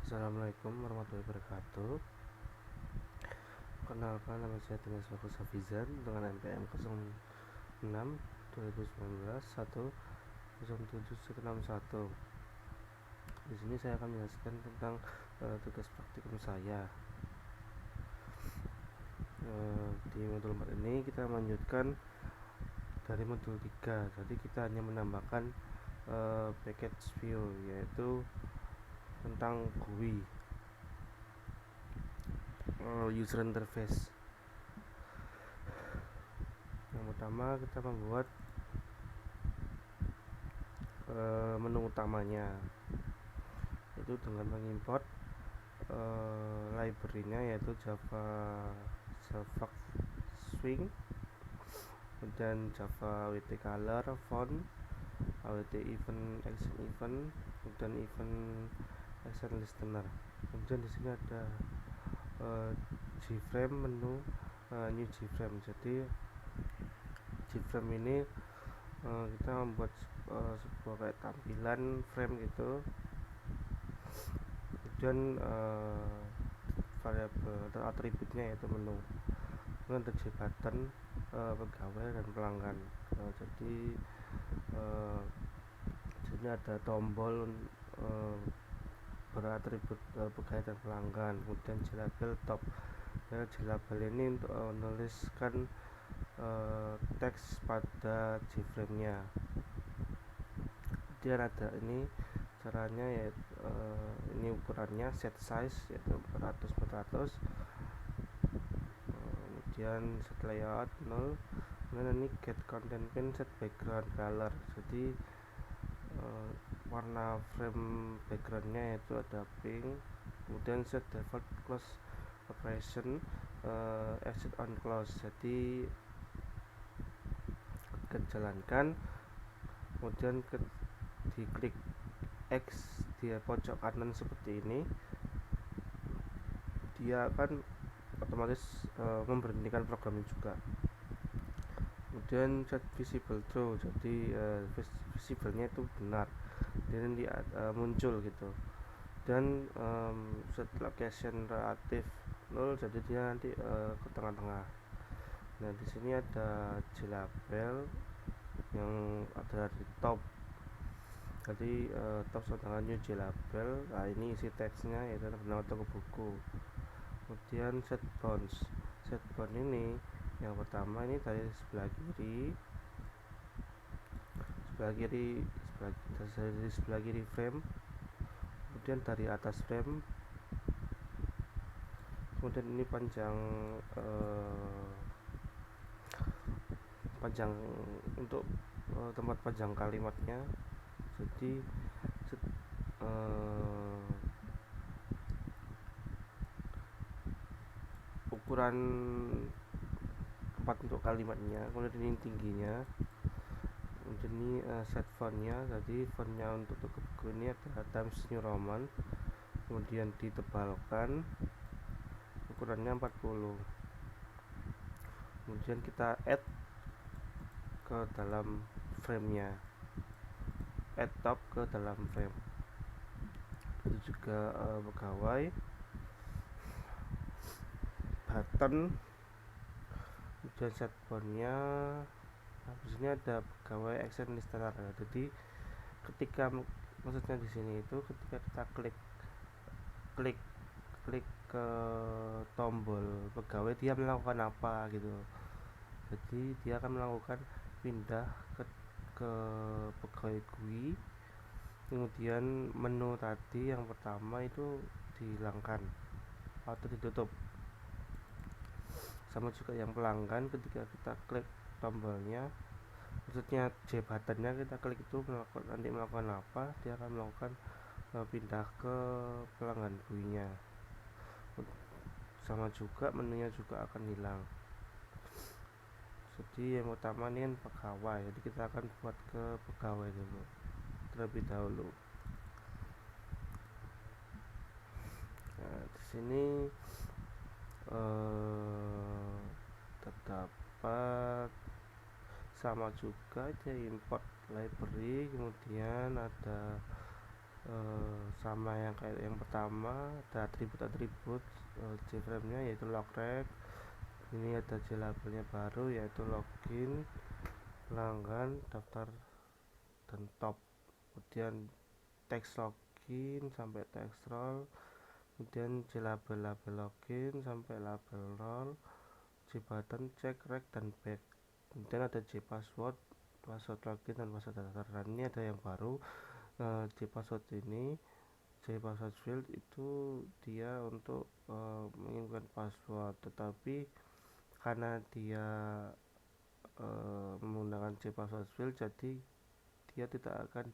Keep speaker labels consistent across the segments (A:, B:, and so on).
A: Assalamualaikum warahmatullahi wabarakatuh. Perkenalkan, nama saya Dimas Bagus Hafizan dengan NPM 06 2019 10761. Di sini saya akan menjelaskan tentang tugas praktikum saya. Di modul 4 ini kita melanjutkan dari modul 3. Jadi kita hanya menambahkan package view, yaitu tentang GUI, user interface. Yang pertama kita membuat menu utamanya, itu dengan mengimport library-nya, yaitu Java Swing, kemudian Java WT Color, Font, WT Event, Action Event, dan Event Action Listener. Kemudian di sini ada Gframe, menu New Gframe. Jadi Gframe ini kita membuat sebuah kayak tampilan frame gitu. Kemudian variabel atau atributnya yaitu menu. Kemudian ada Gbutton, pegawai dan pelanggan. Jadi sini ada tombol beratribut pegawai dan pelanggan. Kemudian Glabel top. Glabel ini untuk menuliskan teks pada Gframe-nya. Kemudian ada ini caranya, yaitu ini ukurannya set size, yaitu 400 kemudian set layout 0. Kemudian ini get content pin, set background color. Jadi warna frame backgroundnya yaitu ada pink. Kemudian set default close operation, exit on close. Jadi kita jalankan, kemudian diklik X di pojok kanan seperti ini, dia akan otomatis memberhentikan programnya juga. Kemudian set visible true, jadi visible-nya itu benar, dan dia muncul gitu. Dan set location relatif 0, jadi dia nanti ke tengah-tengah. Nah, di sini ada Glabel yang ada di top. Jadi top dengan new Glabel. Nah, ini isi teksnya yaitu nama toko buku. Kemudian set bounds. Set bound ini yang pertama ini dari sebelah kiri frame, kemudian dari atas frame, kemudian ini panjang untuk tempat panjang kalimatnya. Jadi ukuran tempat untuk kalimatnya. Kemudian ini tingginya. Kemudian ini set fontnya. Jadi fontnya untuk buku ini ada Times New Roman. Kemudian ditebalkan, ukurannya 40. Kemudian kita add ke dalam frame-nya, add top ke dalam frame. Itu juga pegawai, button, kemudian set boundnya. Habis ini ada pegawai action listener. Jadi ketika, maksudnya di sini itu ketika kita klik ke tombol pegawai, dia melakukan apa gitu. Jadi dia akan melakukan pindah ke pegawai GUI. Kemudian menu tadi yang pertama itu dihilangkan atau ditutup. Sama juga yang pelanggan, ketika kita klik tombolnya, maksudnya J buttonnya, kita klik itu nanti melakukan apa, dia akan melakukan pindah ke pelanggan GUI-nya. Sama juga menunya juga akan hilang. Jadi yang utama ini kan pegawai, jadi kita akan buat ke pegawai dulu terlebih dahulu. Nah, di sini terdapat sama juga, dia import library, kemudian ada sama yang kayak yang pertama, ada atribut-atribut JFrame-nya yaitu logreg. Ini ada JLabelnya baru yaitu login, pelanggan, daftar, dan top. Kemudian teks login sampai teks role, kemudian JLabel login sampai label role, JButton, check, rec, dan back. Kemudian ada JPassword, password login dan password daftar. Dan ini ada yang baru, JPassword ini, JPassword field itu dia untuk menginput password, tetapi karena dia menggunakan JPassword field, jadi dia tidak akan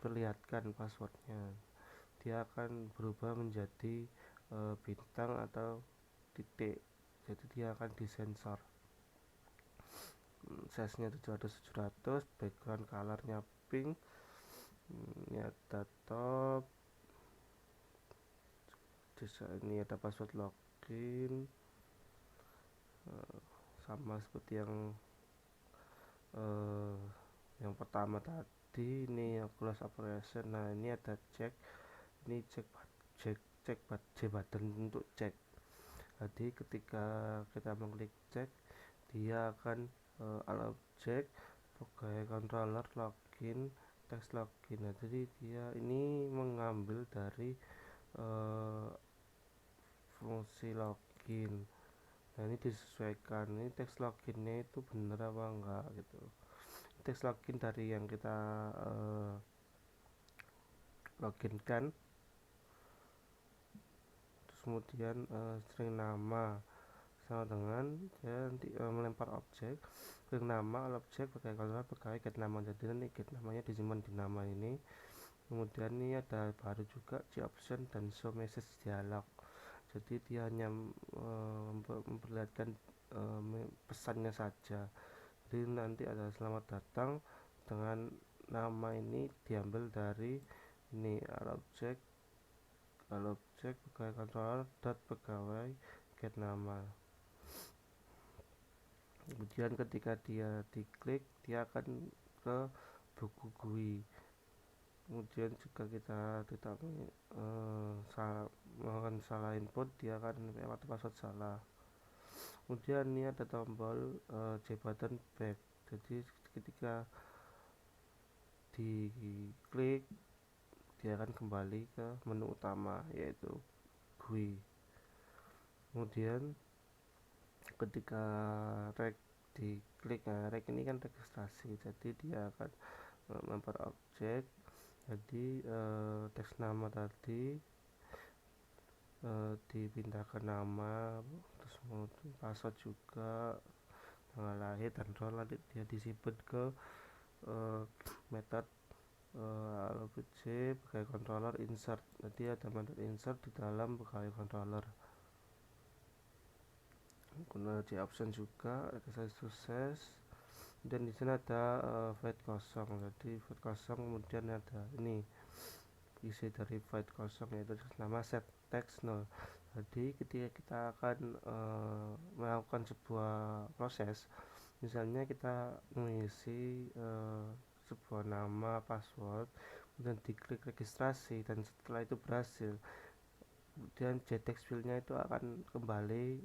A: perlihatkan passwordnya. Dia akan berubah menjadi bintang atau titik, jadi dia akan disensor. Size nya 700, background colornya pink. Ini ada top, ini ada password login, sama seperti yang pertama tadi. Ini close operation. Nah, ini ada check, ini check button untuk cek. Jadi ketika kita mengklik cek, dia akan allow check, pegawai controller login, text login. Nah, jadi dia ini mengambil dari fungsi login. Nah, ini disesuaikan, ini text loginnya itu bener apa enggak gitu. Text login dari yang kita login kan. Terus kemudian string nama sama dengan dia nanti melempar objek, string nama objek pakai controller pegawai get nama. Jadi nanti get namanya disimpan di nama ini. Kemudian ini ada baru juga option dan show message dialog. Jadi dia hanya memperlihatkan pesannya saja. Jadi nanti ada selamat datang dengan nama ini diambil dari ini objek pegawai controller dot pegawai get nama. Kemudian ketika dia diklik, dia akan ke buku GUI. Kemudian jika kita tidak salah input, dia akan lewat password salah. Kemudian ini ada tombol JButton back. Jadi ketika diklik, dia akan kembali ke menu utama yaitu GUI. Kemudian ketika rec diklik, nah rec ini kan registrasi, jadi dia akan melempar objek. Jadi teks nama tadi dipindah ke nama, terus kemudian password juga, tanggal lahir dan role nanti dia disimpan ke method objek pegawai controller insert. Jadi ada method insert di dalam pegawai controller. Guna di option juga registrasi sukses. Dan di sini ada void kosong. Jadi void kosong, kemudian ada ini isi dari void kosong yaitu nama set text null. Jadi ketika kita akan melakukan sebuah proses, misalnya kita mengisi sebuah nama password, kemudian diklik registrasi dan setelah itu berhasil, kemudian JText file-nya itu akan kembali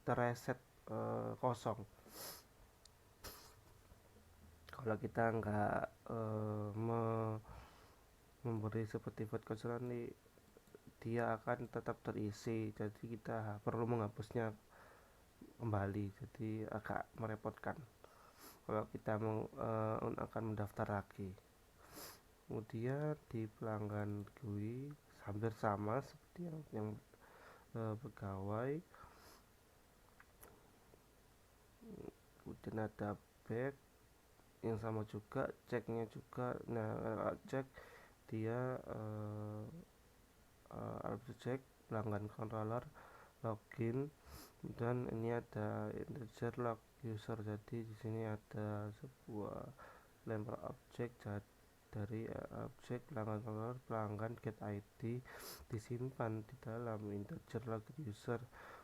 A: terreset kosong. Kalau kita nggak memberi seperti void kosong, nanti dia akan tetap terisi, jadi kita perlu menghapusnya kembali, jadi agak merepotkan kalau kita akan mendaftar lagi. Kemudian di pelanggan GUI hampir sama seperti yang pegawai. Kemudian ada back yang sama juga, ceknya juga. Nah, cek dia cek pelanggan controller login, dan ini ada integer log user. Jadi di sini ada sebuah lempar objek dari objek pelanggan controller pelanggan get ID disimpan di dalam integer log user.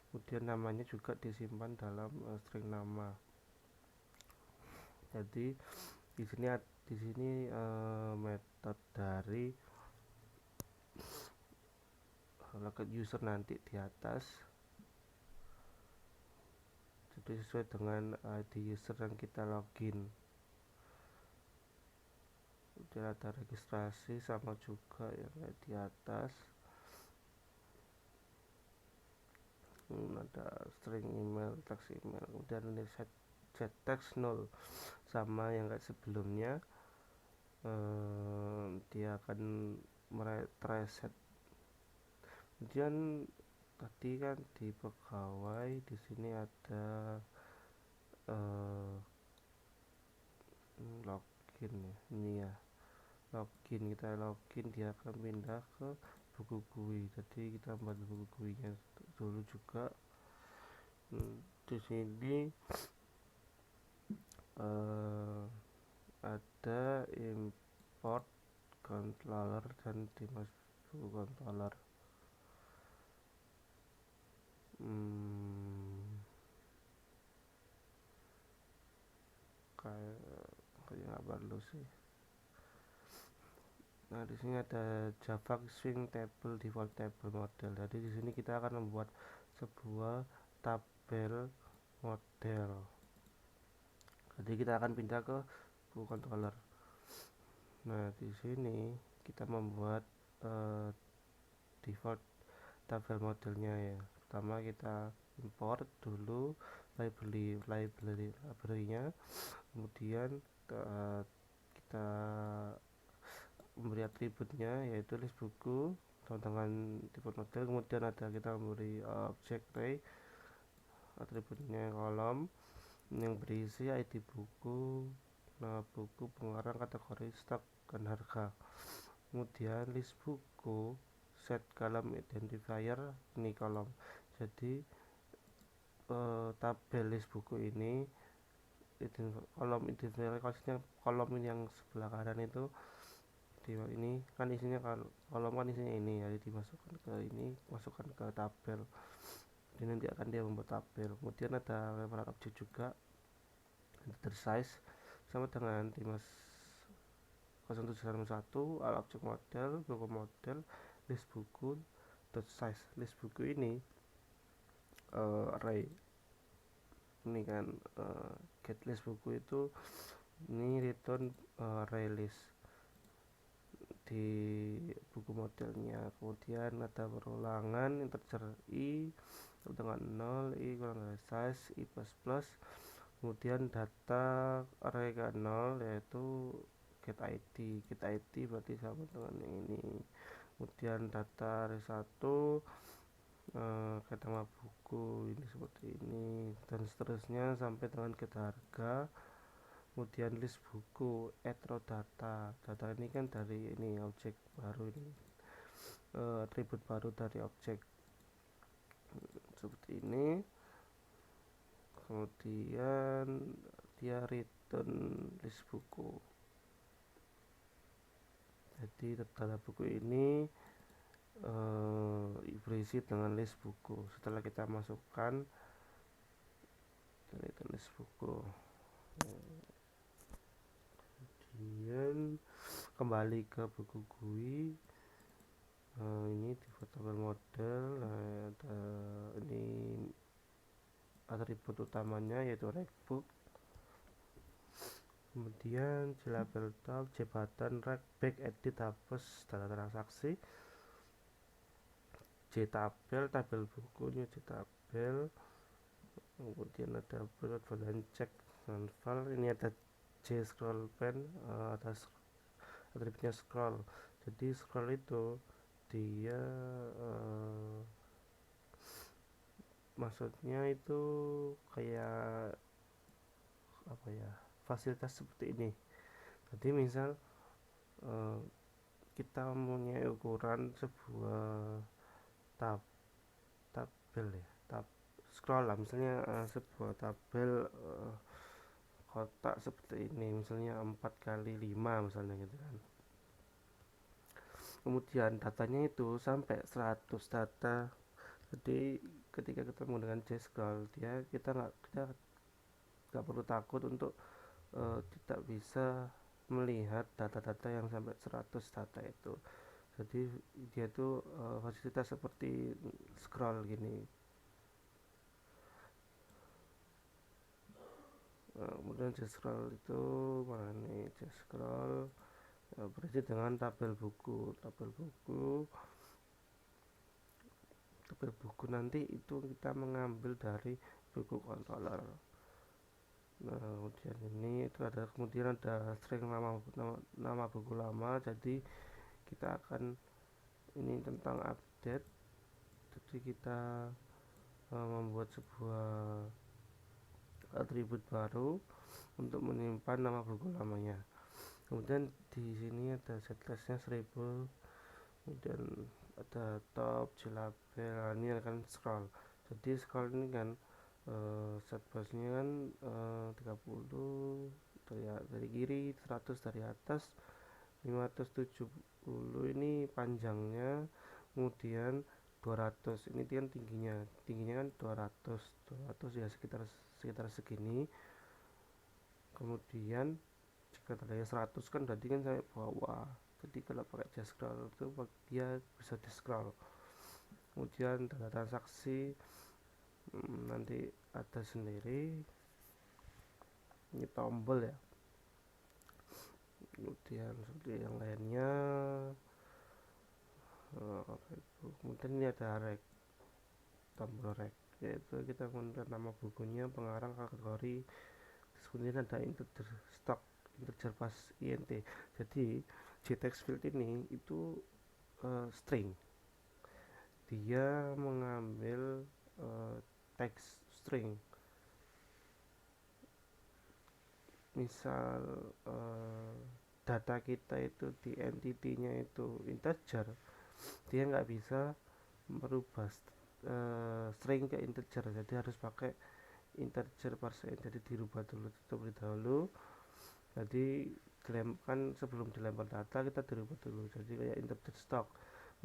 A: Kemudian namanya juga disimpan dalam string nama. Jadi di sini di sini metode dari logout user nanti di atas, jadi sesuai dengan ID user yang kita login. Kemudian ada registrasi sama juga yang di atas. Ada string email, text email, kemudian ini set text 0 sama yang kayak sebelumnya. Dia akan reset. Kemudian tadi kan di pegawai di sini ada login ya, ini ya login, kita login dia akan pindah ke buku GUI. Jadi kita buat buku GUI nya dulu juga. Di sini ada import controller dan dimasuk controller. Kayak nggak perlu sih. Nah, di sini ada Java Swing Table Default Table Model. Jadi di sini kita akan membuat sebuah tabel model. Jadi kita akan pindah ke buku controller. Nah, di sini kita membuat default tabel modelnya ya. Pertama kita import dulu library-nya, kemudian kita memberi atributnya yaitu list buku dengan default model. Kemudian ada kita memberi object array, atributnya kolom yang berisi ID buku, nama buku, pengarang, kategori, stok, dan harga. Kemudian list buku, set column identifier, ini kolom. Jadi tabel list buku ini kolom identifier, kolom ini yang sebelah kanan itu ini kan isinya kolom kan isinya ini, jadi dimasukkan ke ini, masukkan ke tabel. Jadi nanti akan dia membuat tabel. Kemudian ada reference object juga, enter size sama dengan dimas 0701 al object model, buku model, list buku dot size. List buku ini array ini kan get list buku itu ini return array list di buku modelnya. Kemudian ada perulangan integer i dengan 0, i kurang dari size, i plus, kemudian data array ke 0 yaitu get id berarti sama dengan yang ini. Kemudian data array 1 get nama buku ini seperti ini, dan seterusnya sampai dengan get harga. Kemudian list buku add row data ini kan dari ini objek baru ini, atribut baru dari objek seperti ini. Kemudian dia return list buku, jadi data buku ini berisi dengan list buku. Setelah kita masukkan return list buku, kemudian kembali ke buku GUI. Ini di tabel model, ada ini atribut utamanya yaitu recbook, kemudian label tab, jabatan, rec, back, edit, hapus, data transaksi, jtabel, tabel bukunya jtabel, kemudian ada dan check dan file. Ini ada j scroll pen, ada atributnya scroll. Jadi scroll itu dia maksudnya itu kayak apa ya, fasilitas seperti ini. Jadi misal kita mempunyai ukuran sebuah tabel ya, scroll lah, misalnya sebuah tabel kotak seperti ini, misalnya 4x5 misalnya gitu kan. Kemudian datanya itu sampai 100 data. Jadi ketika ketemu dengan jscroll, kita nggak perlu takut untuk tidak bisa melihat data-data yang sampai 100 data itu. Jadi dia tuh fasilitas seperti scroll gini. Kemudian just scroll itu mana nih, just scroll berisi dengan tabel buku nanti itu kita mengambil dari buku controller. Nah, kemudian ini itu ada, kemudian ada string nama buku lama. Jadi kita akan, ini tentang update, jadi kita membuat sebuah atribut baru untuk menyimpan nama buku lamanya. Kemudian di sini ada set class-nya 1000, kemudian ada top, label. Nah, ini akan scroll. Jadi scroll ini kan set bass-nya kan 30 dari kiri, 100 dari atas, 570 ini panjangnya, kemudian 200 ini kan tingginya kan 200 ya, sekitar segini. Kemudian jika tandanya 100 kan berarti kan sampai bawah, jadi kalau pakai just scroll itu dia bisa di scroll. Kemudian data transaksi nanti ada sendiri, ini tombol ya. Kemudian seperti yang lainnya, kemudian ini ada rek, tombol rek, yaitu kita menemukan nama bukunya, pengarang, kategori. Kemudian ada integer stock, integer pas int. Jadi JText field ini itu string, dia mengambil text string. Misal data kita itu di entity-nya itu integer, dia nggak bisa merubah string ke integer, jadi harus pakai integer parse int. Jadi dirubah dulu terlebih dahulu. Jadi kan sebelum dilempar data kita dirubah dulu, jadi kayak integer stock,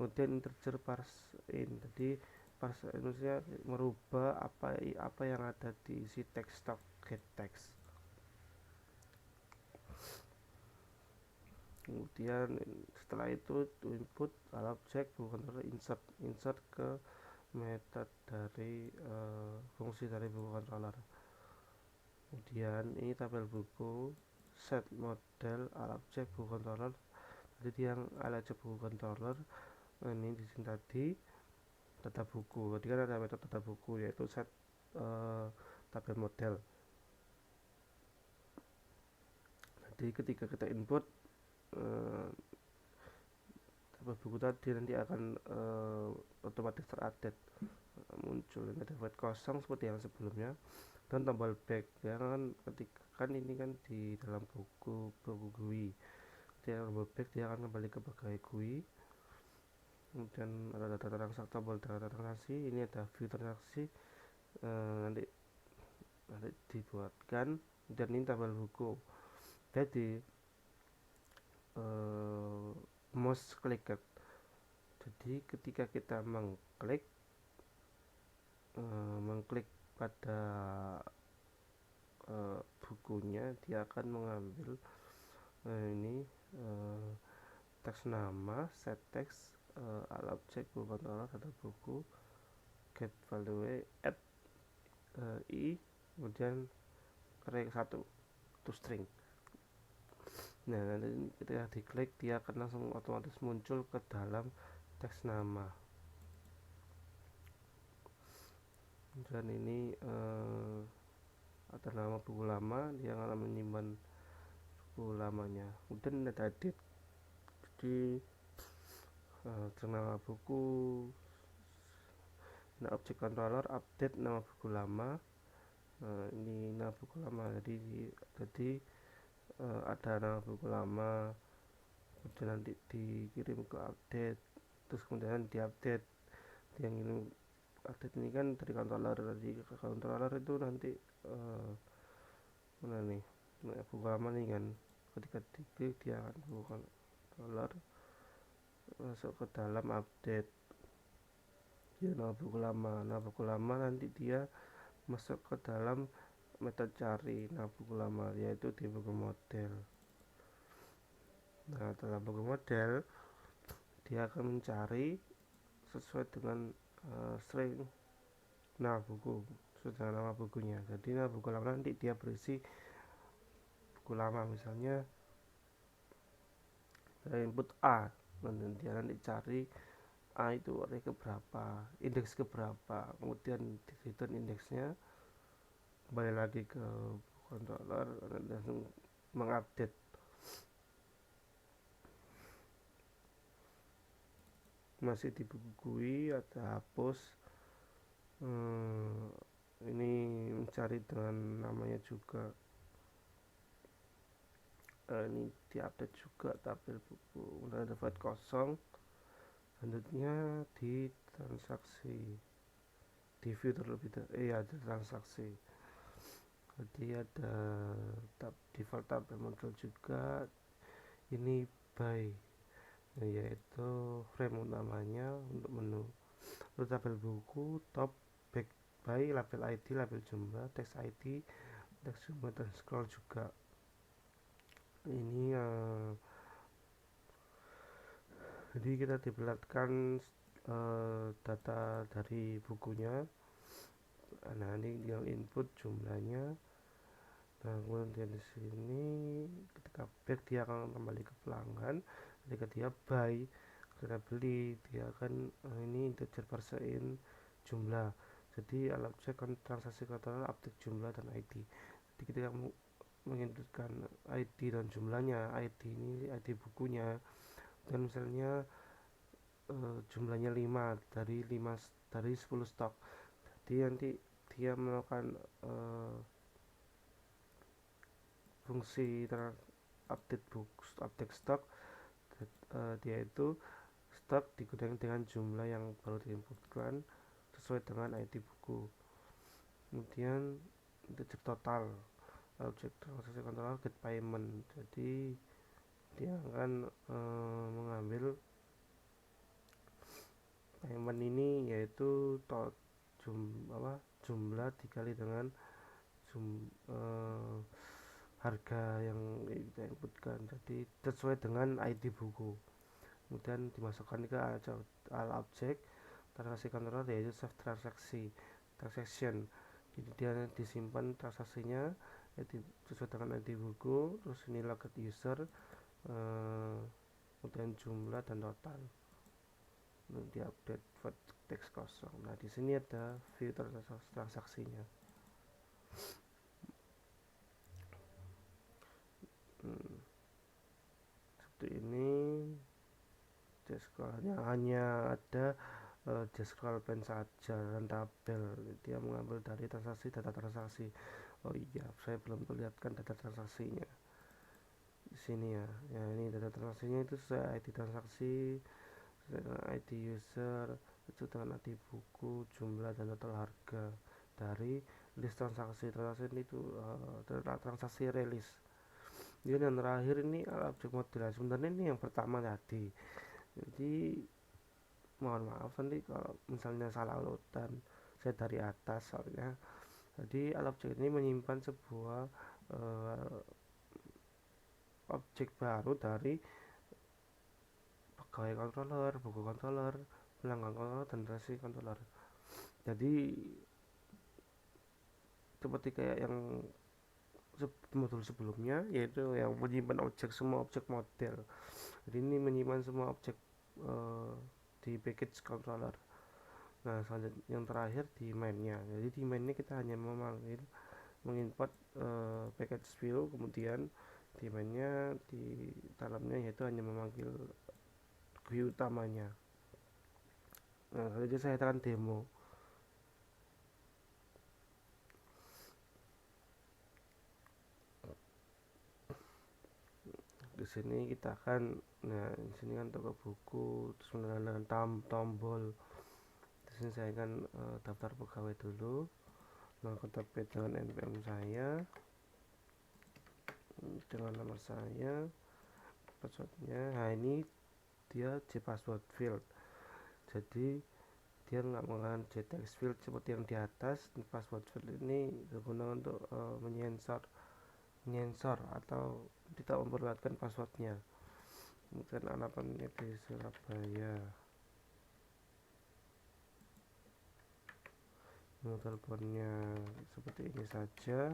A: kemudian integer parse int. Jadi parse int maksudnya merubah apa yang ada di si text stock get text. Kemudian setelah itu input object bukan insert ke method dari fungsi dari buku controller. Kemudian ini tabel buku, set model object buku controller. Jadi yang object buku controller ini di sini tadi data buku. Jadi kan ada metode data buku, yaitu set tabel model. Jadi ketika kita input tabel buku tadi nanti akan otomatis terupdate, muncul ada void kosong seperti yang sebelumnya, dan tombol back ya kan. Ketika kan ini kan di dalam buku GUI, dia tombol back dia akan kembali ke bagai GUI. Kemudian ada tombol data transaksi, ini ada view transaksi, nanti dibuatkan. Dan ini tabel buku, jadi mouse clicked. Jadi ketika kita mengklik pada bukunya, dia akan mengambil ini teks nama, set text, object buku controller, data buku, get value, add i, kemudian create satu to string. Nah, nanti ketika diklik dia akan langsung otomatis muncul ke dalam teks nama. Dan ini ada nama buku lama, dia akan menyimpan buku lamanya. Kemudian ada edit, jadi nama buku, nah object controller update nama buku lama. Ini nama buku lama, jadi ada nama buku lama, kemudian nanti dikirim ke update, terus kemudian diupdate. Yang ini update ini kan dari controller, dari controller itu nanti mana nih buku lama nih kan, ketika diklik dia akan buku controller masuk ke dalam update ya nama buku lama nanti dia masuk ke dalam metode cari nama buku lama, yaitu di buku model. Nah, dalam buku model dia akan mencari sesuai dengan string nama buku, sesuai dengan nama bukunya. Jadi nama buku lama nanti dia berisi buku lama, misalnya saya input A, dan dia nanti cari A itu array keberapa, indeks keberapa, kemudian return indeksnya, kembali lagi ke controller dan langsung mengupdate. Masih di buku GUI ada hapus, ini mencari dengan namanya juga, ini diupdate juga tabel buku, kemudian ada void kosong. Selanjutnya di transaksi, di view terlebih dahulu, ada transaksi. Jadi ada default tabel muncul juga. Ini by, yaitu frame utamanya untuk menu. Untuk tabel buku, top, back by, label ID, label jumlah, text ID, text jumlah, dan scroll juga. Ini jadi kita diperlihatkan data dari bukunya. Nah, ini yang input jumlahnya. Nah, kemudian di sini ketika back dia akan kembali ke pelanggan. Ketika dia buy, ketika beli, dia akan ini integer parsein jumlah. Jadi alat cek transaksi kontrol update jumlah dan ID. Jadi ketika menginputkan ID dan jumlahnya, ID ini ID bukunya, dan misalnya jumlahnya 5 dari 10 stok. Jadi nanti dia melakukan fungsi update update stok, dia itu stok dikurangi dengan jumlah yang baru diinputkan sesuai dengan ID buku. Kemudian integer total, objek transaksi kontrol get payment. Jadi dia akan mengambil payment ini, yaitu jumlah dikali dengan harga yang kita inputkan, jadi sesuai dengan ID buku. Kemudian dimasukkan ke al objek transaksi kontrol, yaitu save transaction. Jadi dia disimpan transaksinya sesuai dengan ID buku. Terus ini logout user, kemudian jumlah dan total. Lalu di update teks kosong. Nah, di sini ada view transaksinya. Seperti ini. Hanya ada scroll pen saja dan tabel. Dia mengambil dari transaksi, data transaksi. Oh iya, saya belum perlihatkan data transaksinya di sini ya. Ya, ini data transaksinya itu sesuai ID transaksi, sesuai dengan ID user, itu dengan ID buku, jumlah, dan total harga dari list transaksi. Transaksi itu transaksi rilis. Ini yang terakhir ini objek model. Sebenarnya ini yang pertama tadi. Jadi mohon maaf nanti kalau misalnya salah urutan saya dari atas soalnya. Jadi objek ini menyimpan sebuah objek baru dari pegawai controller, buku controller, pelanggan controller, dan transaksi controller. Jadi seperti kayak yang modul sebelumnya, yaitu yang menyimpan semua objek model. Jadi ini menyimpan semua objek di package controller. Nah, selanjutnya yang terakhir di mainnya. Jadi di mainnya kita hanya mengimport package view, kemudian di mainnya di dalamnya yaitu hanya memanggil GUI utamanya. Nah, selanjutnya saya akan demo. Di sini kita akan, nah di sini kan toko buku, terus menggunakan tombol. Di sini saya akan daftar pegawai dulu, melakukan tabet dengan npm saya, dengan nomor saya, passwordnya. Nah, ini dia password field. Jadi dia nggak menggunakan text field seperti yang di atas. Password field ini digunakan untuk menyensor atau tidak memperlihatkan passwordnya. Kemudian alamatnya di Surabaya, nomor teleponnya seperti ini saja,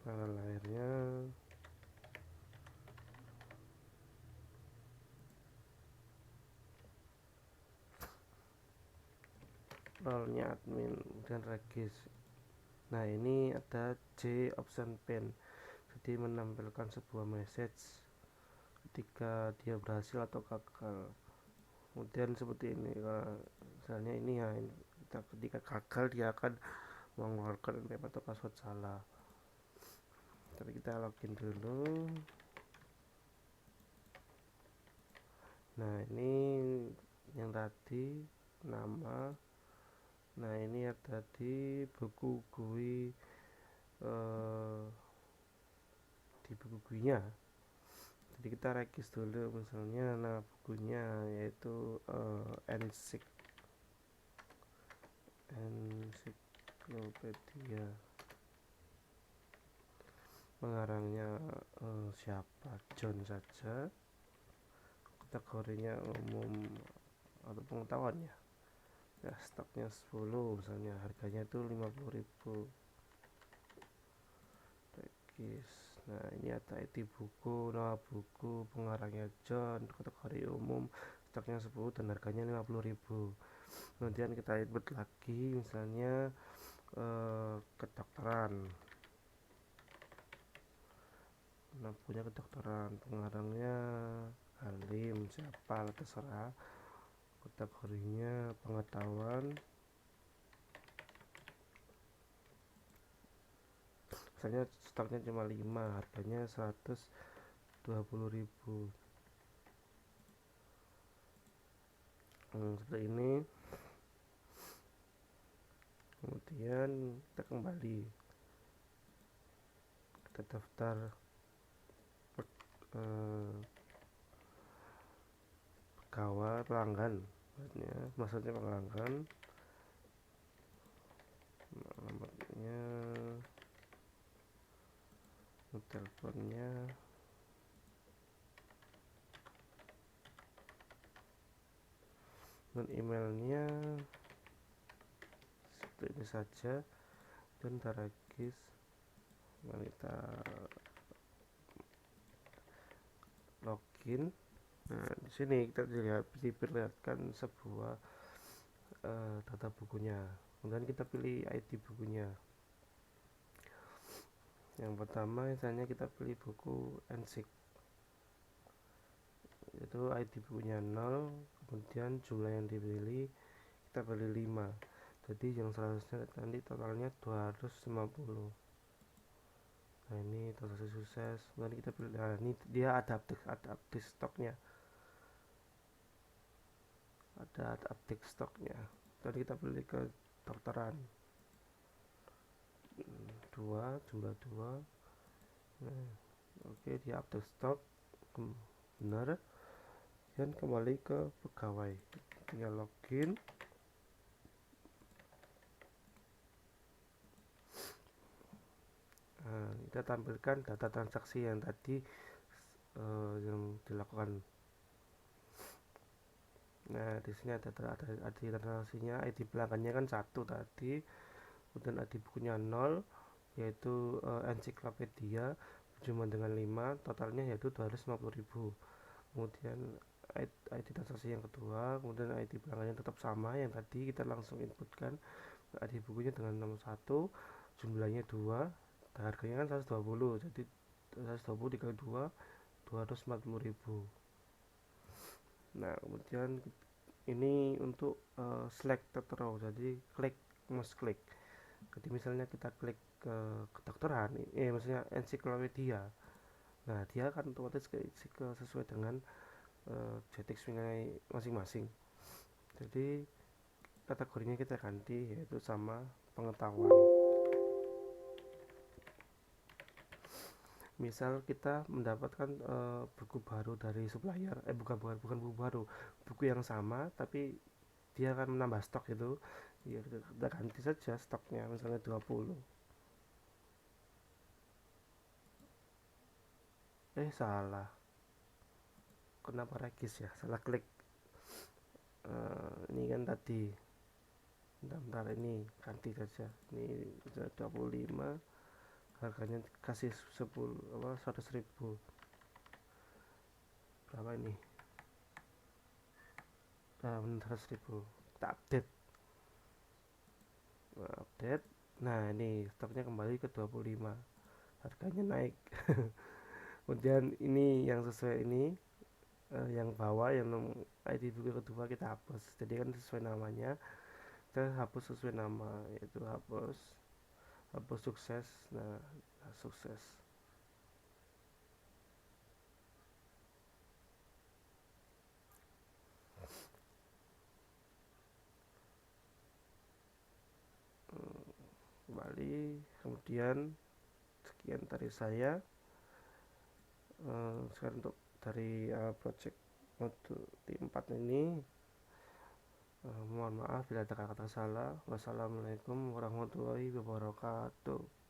A: tanggal lahirnya, role-nya admin dan regis. Nah, ini ada J option pin, jadi menampilkan sebuah message ketika dia berhasil atau gagal. Kemudian seperti ini, misalnya ini ya, ketika gagal dia akan mengeluarkan name atau password salah. Tapi kita login dulu. Nah, ini yang tadi nama. Nah, ini ada di buku GUI, di buku GUI-nya. Jadi kita regis dulu misalnya nama bukunya yaitu ensiklopedia. Pengarangnya siapa? John saja. Kategorinya umum atau pengetahuan ya. Ya, stoknya 10 misalnya, harganya itu 50.000. Regis. Nah, ini ada ID buku, nama buku, pengarangnya John, kategori umum, stoknya 10 dan harganya 50.000. Kemudian kita input lagi misalnya kedokteran. Nah, punya kedokteran, pengarangnya Halim, siapa terserah. Kategorinya pengetahuan, misalnya stoknya cuma 5, harganya 120.000. Seperti ini. Kemudian kita kembali, kita daftar pegawai pelanggan, maksudnya pelanggan, alamatnya, teleponnya, dan emailnya seperti ini saja, dan regis. Mari kita login. Nah, di sini kita diperlihatkan sebuah data bukunya. Kemudian kita pilih ID bukunya. Yang pertama misalnya kita pilih buku Ensik, itu ID bukunya 0, kemudian jumlah yang dipilih kita pilih 5, jadi yang seharusnya nanti totalnya 250. Nah, ini transaksi sukses. Kemudian kita pilih, nah ini dia ada update stoknya, ada update stoknya. Tadi kita pilih ke dokteran 2, jumlah 2. Nah, oke, dia update stok benar. Dan kembali ke pegawai, tinggal login. Nah, kita tampilkan data transaksi yang tadi yang dilakukan. Nah, di sini ada transaksinya, ID pelanggannya kan 1 tadi, kemudian ID bukunya 0, yaitu ensiklopedia, berjumlah dengan 5, totalnya yaitu 250.000. Kemudian ID transaksi yang kedua, kemudian ID pelanggannya tetap sama yang tadi, kita langsung inputkan ID bukunya dengan nomor 1, jumlahnya 2, harganya kan 120, jadi 120 dikali 2, 240.000. Nah, kemudian ini untuk selected row, jadi klik mouse klik. Jadi misalnya kita klik ke kedokteran, maksudnya ensiklopedia, nah dia akan otomatis sesuai dengan JTX masing-masing. Jadi kategorinya kita ganti yaitu sama pengetahuan. Misal kita mendapatkan buku baru dari supplier, bukan buku baru, buku yang sama tapi dia akan menambah stok itu, ya kita ganti saja stoknya misalnya 20. Salah, kenapa regis ya, salah klik. Ini kan tadi, bentar, ini ganti saja, ini udah 25, harganya kasih 10 apa 100.000, berapa ini, nah 100.000, kita update. Update, nah ini stoknya kembali ke 25, harganya naik. Kemudian ini yang sesuai ini, yang bawah yang ID buku kedua kita hapus, jadi kan sesuai namanya, kita hapus sesuai nama, yaitu hapus, sukses. Nah, sukses. Kembali, kemudian sekian dari saya. Sekarang untuk dari project modul T4 ini, mohon maaf bila ada kata-kata salah. Wassalamualaikum warahmatullahi wabarakatuh.